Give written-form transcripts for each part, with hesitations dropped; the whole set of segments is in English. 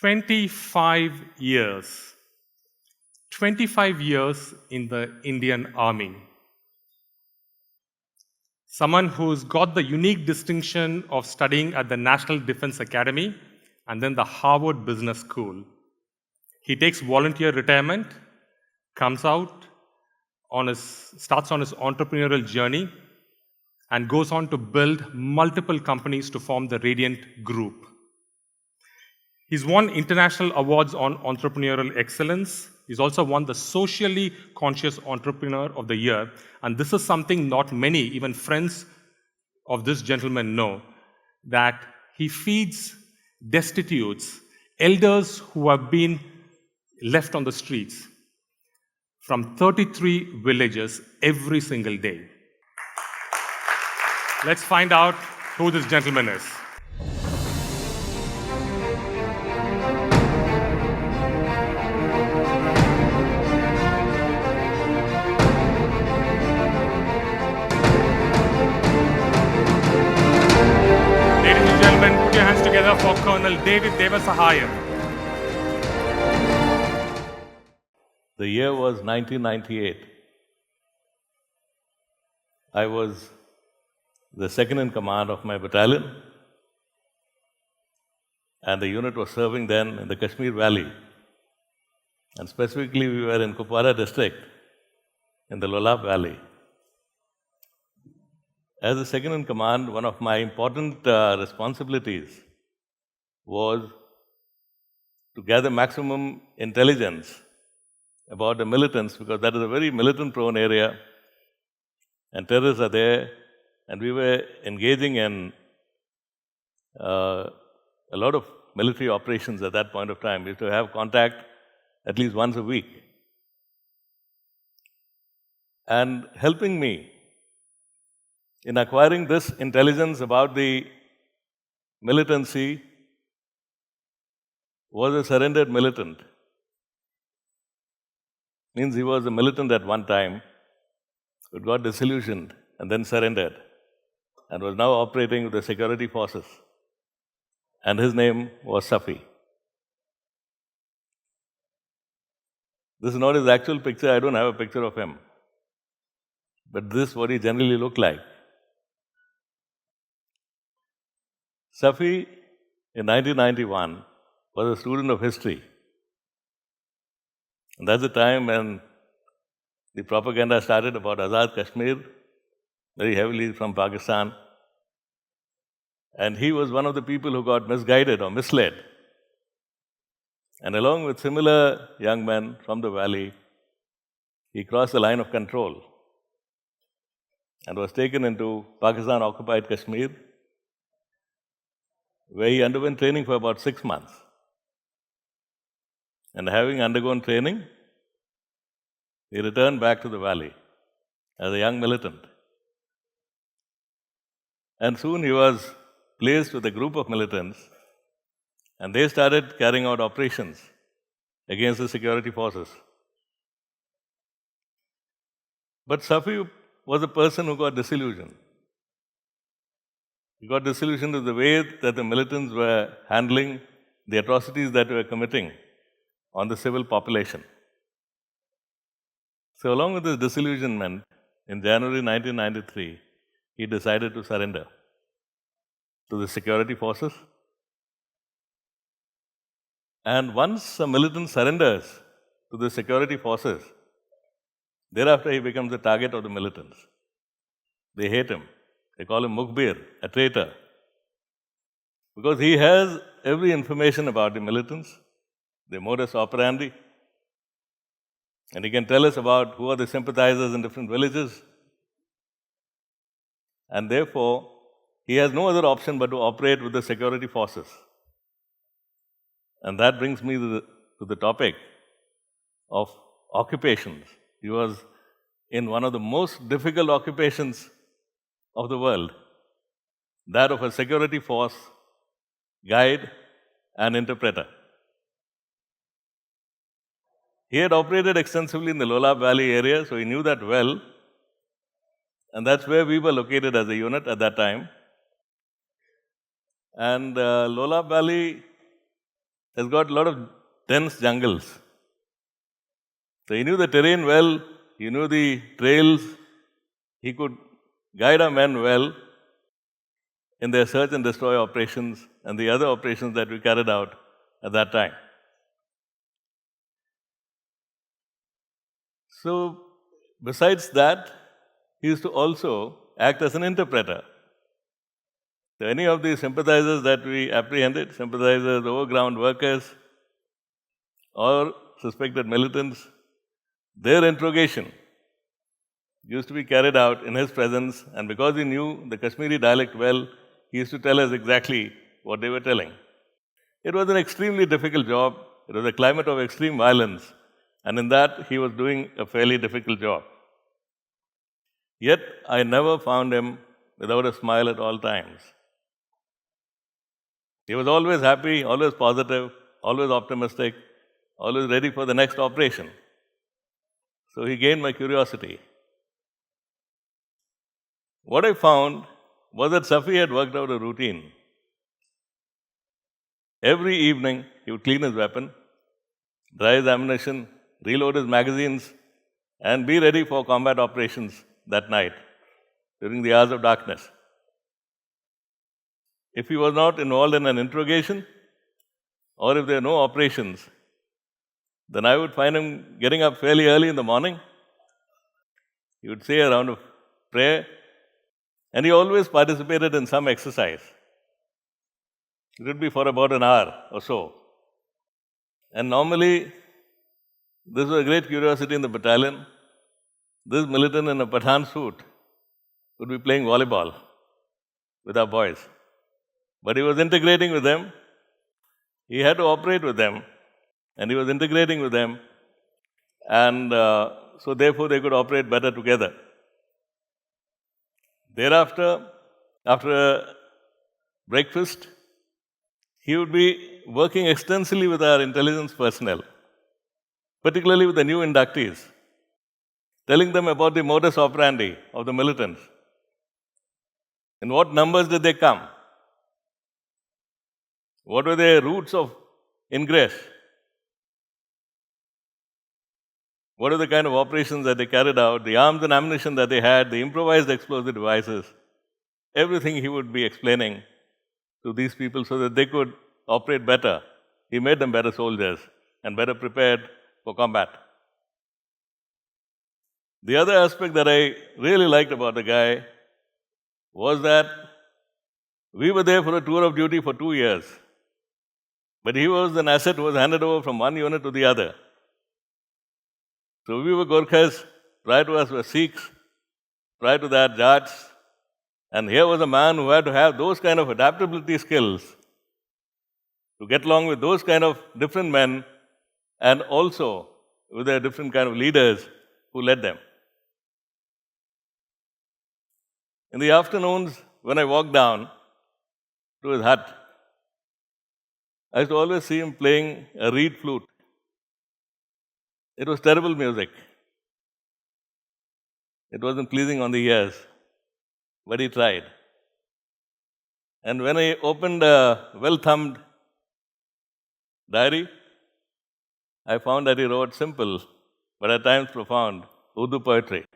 25 years. 25 years in the Indian Army. Someone who's got the unique distinction of studying at the National Defense Academy and then the Harvard Business School. He takes volunteer retirement, comes out, starts on his entrepreneurial journey, and goes on to build multiple companies to form the Radiant Group. He's won international awards on entrepreneurial excellence. He's also won the Socially Conscious Entrepreneur of the Year. And this is something not many, even friends of this gentleman, know, that he feeds destitutes, elders who have been left on the streets from 33 villages every single day. Let's find out who this gentleman is. Ladies and gentlemen, put your hands together for Colonel Devasahayam. The year was 1998. I was the second in command of my battalion, and the unit was serving then in the Kashmir Valley. And specifically, we were in Kupwara district, in the Lolab Valley. As the second in command, one of my important responsibilities was to gather maximum intelligence about the militants, because that is a very militant-prone area, and terrorists are there, and we were engaging in a lot of military operations at that point of time. We used to have contact at least once a week. And helping me in acquiring this intelligence about the militancy was a surrendered militant. Means he was a militant at one time, but got disillusioned and then surrendered, and was now operating with the security forces. And his name was Safi. This is not his actual picture. I don't have a picture of him. But this is what he generally looked like. Safi, in 1991, was a student of history. And that's the time when the propaganda started about Azad Kashmir, very heavily from Pakistan. And he was one of the people who got misguided or misled. And along with similar young men from the valley, he crossed the line of control and was taken into Pakistan-occupied Kashmir, where he underwent training for about 6 months. And having undergone training, he returned back to the valley as a young militant. And soon he was placed with a group of militants, and they started carrying out operations against the security forces. But Safi was a person who got disillusioned. He got disillusioned with the way that the militants were handling the atrocities that they were committing on the civil population. So along with this disillusionment, in January 1993, he decided to surrender to the security forces. And once a militant surrenders to the security forces, thereafter he becomes the target of the militants. They hate him. They call him Mukhbir, a traitor, because he has every information about the militants, their modus operandi, and he can tell us about who are the sympathizers in different villages. And therefore, he has no other option but to operate with the security forces. And that brings me to the topic of occupations. He was in one of the most difficult occupations of the world, that of a security force guide and interpreter. He had operated extensively in the Lolab Valley area, so he knew that well. And that's where we were located as a unit at that time. And Lolab Valley has got a lot of dense jungles. So he knew the terrain well, he knew the trails, he could guide our men well in their search and destroy operations and the other operations that we carried out at that time. So, besides that, he used to also act as an interpreter. So, any of the sympathizers that we apprehended, sympathizers, overground workers, or suspected militants, their interrogation used to be carried out in his presence, and because he knew the Kashmiri dialect well, he used to tell us exactly what they were telling. It was an extremely difficult job. It was a climate of extreme violence, and in that he was doing a fairly difficult job. Yet I never found him without a smile at all times. He was always happy, always positive, always optimistic, always ready for the next operation. So he gained my curiosity. What I found was that Safi had worked out a routine. Every evening, he would clean his weapon, dry his ammunition, reload his magazines, and be ready for combat operations that night during the hours of darkness. If he was not involved in an interrogation, or if there were no operations, then I would find him getting up fairly early in the morning. He would say a round of prayer, and he always participated in some exercise. It would be for about an hour or so. And normally, this was a great curiosity in the battalion. This militant in a Pathan suit would be playing volleyball with our boys. But he was integrating with them. He had to operate with them. And he was integrating with them. And so therefore they could operate better together. Thereafter, after breakfast, he would be working extensively with our intelligence personnel, particularly with the new inductees, telling them about the modus operandi of the militants. In what numbers did they come? What were their routes of ingress? What are the kind of operations that they carried out, the arms and ammunition that they had, the improvised explosive devices? Everything he would be explaining to these people so that they could operate better. He made them better soldiers and better prepared for combat. The other aspect that I really liked about the guy was that we were there for a tour of duty for 2 years. But he was an asset who was handed over from one unit to the other. So we were Gorkhas, prior to us were Sikhs, prior to that Jats. And here was a man who had to have those kind of adaptability skills to get along with those kind of different men and also with their different kind of leaders who led them. In the afternoons, when I walked down to his hut, I used to always see him playing a reed flute. It was terrible music. It wasn't pleasing on the ears, but he tried. And when I opened a well-thumbed diary, I found that he wrote simple, but at times profound, Urdu poetry.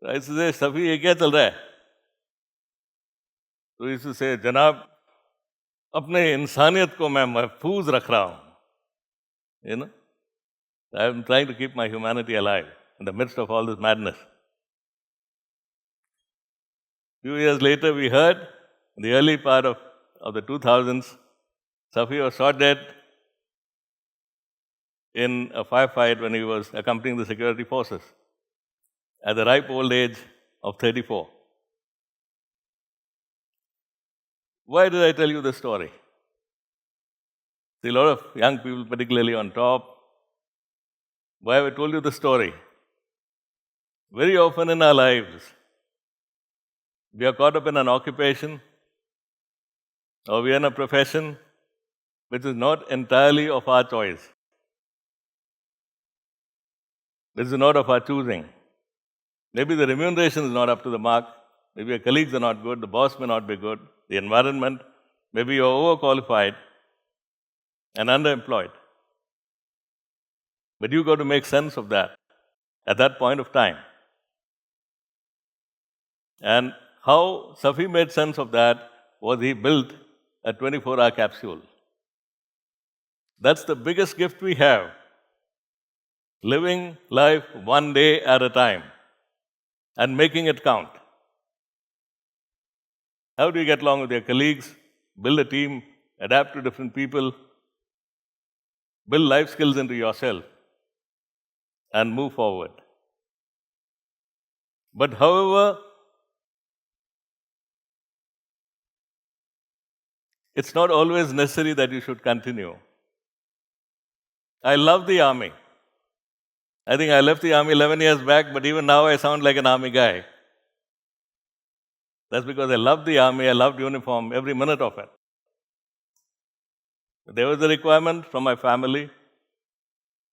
So I used to say, Safi, ye kya chal raha hai? So he used to say, Janab, apne insaniyat ko main mahfoos rakh raha hoon. You know? I am trying to keep my humanity alive in the midst of all this madness. Few years later, we heard, in the early part of the 2000s, Safi was shot dead in a firefight when he was accompanying the security forces at the ripe old age of 34. Why did I tell you this story? See, a lot of young people, particularly on top, why have I told you this story? Very often in our lives, we are caught up in an occupation or we are in a profession which is not entirely of our choice. This is not of our choosing. Maybe the remuneration is not up to the mark. Maybe your colleagues are not good. The boss may not be good. The environment, maybe you're overqualified. and underemployed. But you got to make sense of that at that point of time. And how Safi made sense of that was he built a 24-hour capsule. That's the biggest gift we have. Living life one day at a time and making it count. How do you get along with your colleagues, build a team, adapt to different people, build life skills into yourself, and move forward? But however, it's not always necessary that you should continue. I love the army. I think I left the army 11 years back, but even now I sound like an army guy. That's because I loved the army, I loved uniform, every minute of it. There was a requirement from my family.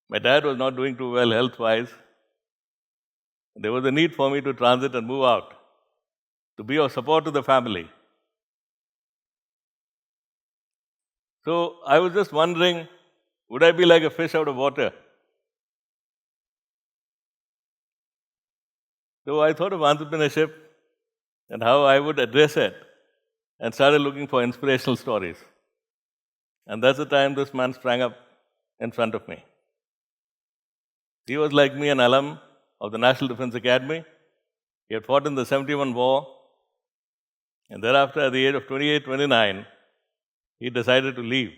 My dad was not doing too well health-wise. There was a need for me to transit and move out, to be of support to the family. So I was just wondering, would I be like a fish out of water? So I thought of entrepreneurship and how I would address it, and started looking for inspirational stories. And that's the time this man sprang up in front of me. He was like me, an alum of the National Defense Academy. He had fought in the 71 war, and thereafter, at the age of 28, 29, he decided to leave.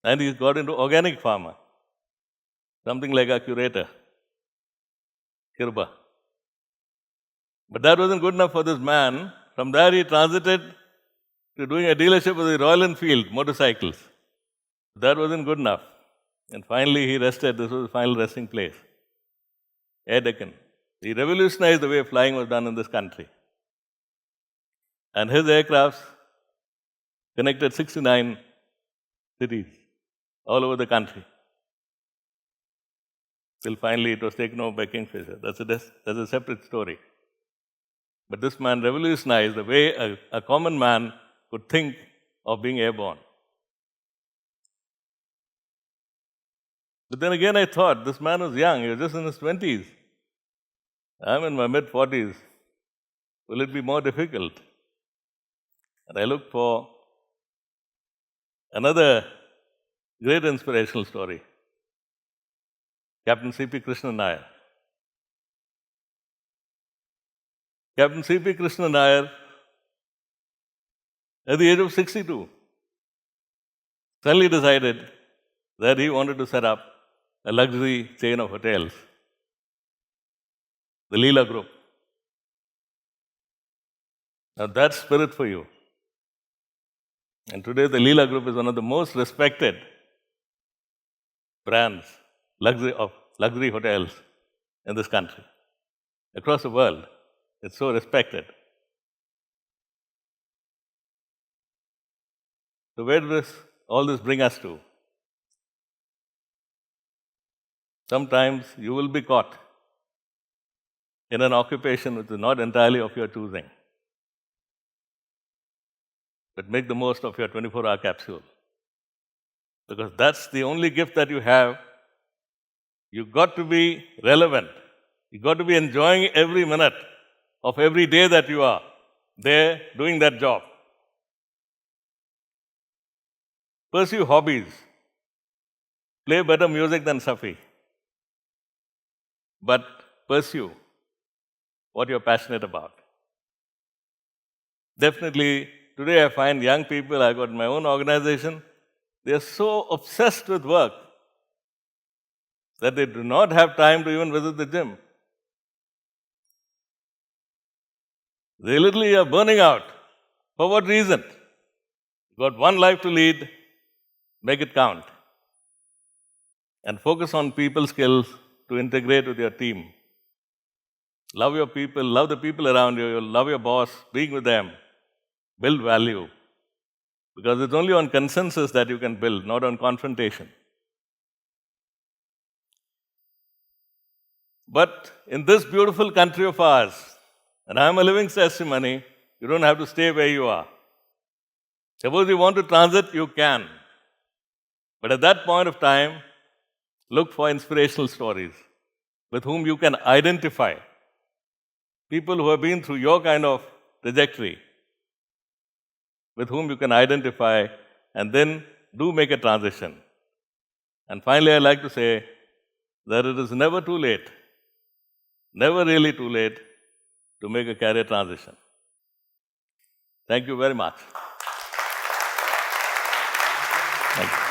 And he got into organic farmer, something like a curator, Kirba. But that wasn't good enough for this man. From there, he transited to doing a dealership with the Royal Enfield motorcycles. That wasn't good enough. And finally, he rested. This was his final resting place, Air Deccan. He revolutionized the way flying was done in this country. And his aircrafts connected 69 cities all over the country. Till finally it was taken over by Kingfisher. That's a separate story. But this man revolutionized the way a common man could think of being airborne. But then again I thought, this man was young, he was just in his 20s. I'm in my mid-40s. Will it be more difficult? And I looked for another great inspirational story. Captain C.P. Krishnan Nair. Captain C.P. Krishnan Nair, at the age of 62, suddenly decided that he wanted to set up a luxury chain of hotels, the Leela Group. Now that's spirit for you. And today the Leela Group is one of the most respected brands of luxury hotels in this country. Across the world, it's so respected. So where does all this bring us to? Sometimes you will be caught in an occupation which is not entirely of your choosing. But make the most of your 24-hour capsule. Because that's the only gift that you have. You've got to be relevant. You've got to be enjoying every minute of every day that you are there doing that job. Pursue hobbies. Play better music than Safi. But pursue what you're passionate about. Definitely, today I find young people, I got my own organization, they are so obsessed with work that they do not have time to even visit the gym. They literally are burning out. For what reason? You've got one life to lead, make it count. And focus on people skills to integrate with your team. Love your people, love the people around you, love your boss, being with them. Build value. Because it's only on consensus that you can build, not on confrontation. But in this beautiful country of ours, and I am a living testimony, you don't have to stay where you are. Suppose you want to transit, you can. But at that point of time, look for inspirational stories with whom you can identify. People who have been through your kind of trajectory, with whom you can identify, and then do make a transition. And finally, I like to say that it is never too late, never really too late to make a career transition. Thank you very much. Thank you.